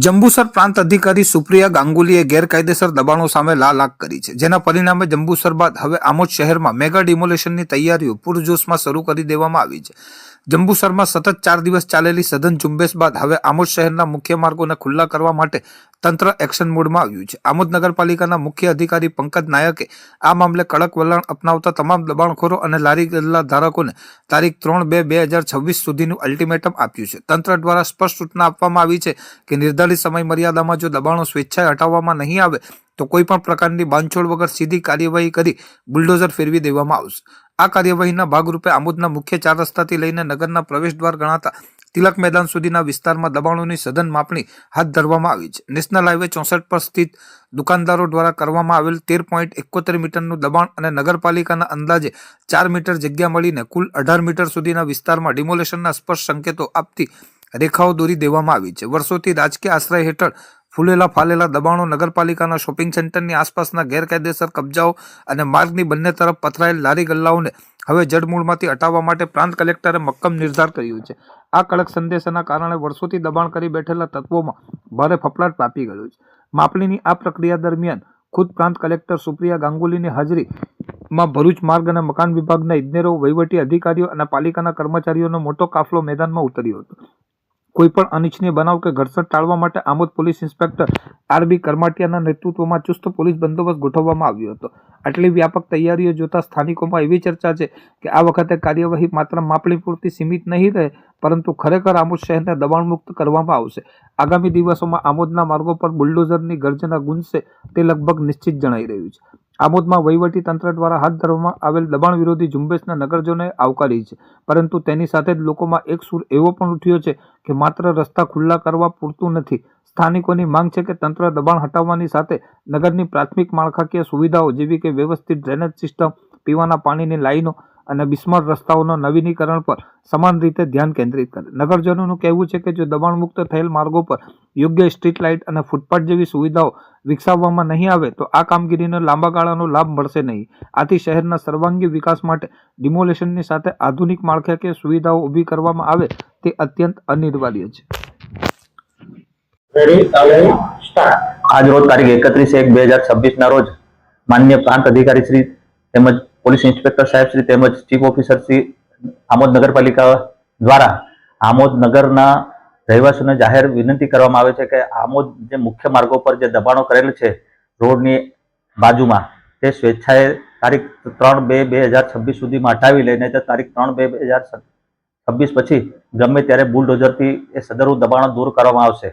જંબુસર પ્રાંત અધિકારી સુપ્રિયા ગાંગુલીએ ગેરકાયદેસર દબાણો સામે લાલ આંખ કરી છે, જેના પરિણામે જંબુસર બાદ હવે આમોદ શહેરમાં મેગા ડિમોલેશનની તૈયારીઓ પૂરજોશમાં શરૂ કરી દેવામાં આવી છે. જંબુસરમાં સતત 4 દિવસ ચાલેલી સઘન ઝુંબેશ બાદ હવે આમોદ શહેરના મુખ્ય માર્ગોને ખુલ્લા કરવા માટે તંત્ર એક્શન મોડમાં આવ્યું છે. આમોદ નગરપાલિકાના મુખ્ય અધિકારી પંકજ નાયકે આ મામલે કડક વલણ અપનાવતા તમામ દબાણખોરો અને લારી ગલ્લા ધારકોને તારીખ 3/2/2026 સુધીનું અલ્ટિમેટમ આપ્યું છે. તંત્ર દ્વારા સ્પષ્ટ સૂચના આપવામાં આવી છે કે નિર્ધારિત સમય મર્યાદામાં જો દબાણો સ્વેચ્છાએ હટાવવામાં નહીં આવે તો કોઈપણ પ્રકારની બાંધછોડ વગર સીધી કાર્યવાહી કરી બુલડોઝર ફેરવી દેવામાં આવશે. આ કાર્યવાહીના ભાગરૂપે આમોદના મુખ્ય 4 રસ્તાથી લઈને નગરના પ્રવેશદ્વાર ગણાતા તિલક મેદાન સુધીના વિસ્તારમાં દબાણોની સઘન માપણી હાથ ધરવામાં આવી છે. નેશનલ હાઈવે 64 પર સ્થિત દુકાનદારો દ્વારા કરવામાં આવેલ 13.71 મીટરનું દબાણ અને નગરપાલિકાના અંદાજે 4 મીટર જગ્યા મળીને કુલ 18 મીટર સુધીના વિસ્તારમાં ડિમોલેશનના સ્પષ્ટ સંકેતો આપતી રેખાઓ દોરી દેવામાં આવી છે. વર્ષોથી રાજકીય આશ્રય હેઠળ ફૂલેલા ફાલેલા દબાણો, નગરપાલિકાના શોપિંગ સેન્ટરની આસપાસના ગેરકાયદેસર કબજાઓ અને માર્ગની બંને તરફ પથરાયેલ લારી ગલ્લાઓને હવે જડમૂળમાંથી હટાવવા માટે પ્રાંત કલેક્ટરે મક્કમ નિર્ધાર કર્યો છે. આ કડક સંદેશાના કારણે વર્ષોથી દબાણ કરી બેઠેલા તત્વોમાં ભારે ફફડાટ વ્યાપી ગયો છે. માપણીની આ પ્રક્રિયા દરમિયાન ખુદ પ્રાંત કલેક્ટર સુપ્રિયા ગાંગુલીની હાજરીમાં ભરૂચ માર્ગ અને મકાન વિભાગના ઇજનેરો, વહીવટી અધિકારીઓ અને પાલિકાના કર્મચારીઓનો મોટો કાફલો મેદાનમાં ઉતર્યો હતો. કોઈપણ અનિચ્છનીય બનાવ કે ઘર્ષણ ટાળવા માટે આમોદ પોલીસ ઇન્સ્પેક્ટર આર.બી. કરમાટિયાના નેતૃત્વમાં ચુસ્ત પોલીસ બંદોબસ્ત ગોઠવવામાં આવ્યો હતો. આટલી વ્યાપક તૈયારીઓ જોતા સ્થાનિકોમાં એવી ચર્ચા છે કે આ વખતે કાર્યવાહી માત્ર માપણી પૂરતી સીમિત નહીં રહે, પરંતુ ખરેખર આમોદ શહેરને દબાણમુક્ત કરવામાં આવશે. આગામી દિવસોમાં આમોદના માર્ગો પર બુલડોઝરની ગર્જના ગુંજશે તે લગભગ નિશ્ચિત જણાઈ રહ્યું છે. આમોદમાં વહીવટી તંત્ર દ્વારા હાથ ધરવામાં આવેલ દબાણ વિરોધી ઝુંબેશના નગરજનોએ આવકારી છે, પરંતુ તેની સાથે જ લોકોમાં એક સૂર એવો પણ ઉઠ્યો છે કે માત્ર રસ્તા ખુલ્લા કરવા પૂરતું નથી. સ્થાનિકોની માંગ છે કે તંત્ર દબાણ હટાવવાની સાથે નગરની પ્રાથમિક માળખાકીય સુવિધાઓ જેવી કે વ્યવસ્થિત ડ્રેનેજ સિસ્ટમ, પીવાના પાણીની લાઈનો અને બિસ્માર રસ્તાઓના નવીનીકરણ પર સમાન રીતે ધ્યાન કેન્દ્રિત કરે. નગરજનોનું કહેવું છે કે જો દબાણમુક્ત થયેલ માર્ગો પર યોગ્ય સ્ટ્રીટ લાઇટ અને ફૂટપાથ જેવી સુવિધાઓ વિકસાવવામાં નહીં આવે તો આ કામગીરીનો લાંબા ગાળાનો લાભ મળશે નહીં. આથી શહેરના સર્વાંગી વિકાસ માટે ડિમોલેશનની સાથે આધુનિક માળખાકીય સુવિધાઓ ઊભી કરવામાં આવે તે અત્યંત અનિવાર્ય છે. આજ રોજ તારીખ 31/1/2026 ના રોજ માનનીય પ્રાંત અધિકારી શ્રી તેમજ પોલીસ ઇન્સ્પેક્ટર સાહેબ શ્રી તેમજ ચીફ ઓફિસર શ્રી આમોદ નગરપાલિકા દ્વારા આમોદ નગરના રહેવાસીઓને જાહેર વિનંતી કરવામાં આવે છે કે આમોદ જે મુખ્ય માર્ગો પર જે દબાણો કરેલ છે રોડની બાજુમાં તે સ્વેચ્છાએ તારીખ 3/2/2026 સુધીમાં હટાવી લઈને તારીખ 3/2/2026 પછી ગમે ત્યારે બુલડોઝરથી એ સદરુ દબાણો દૂર કરવામાં આવશે.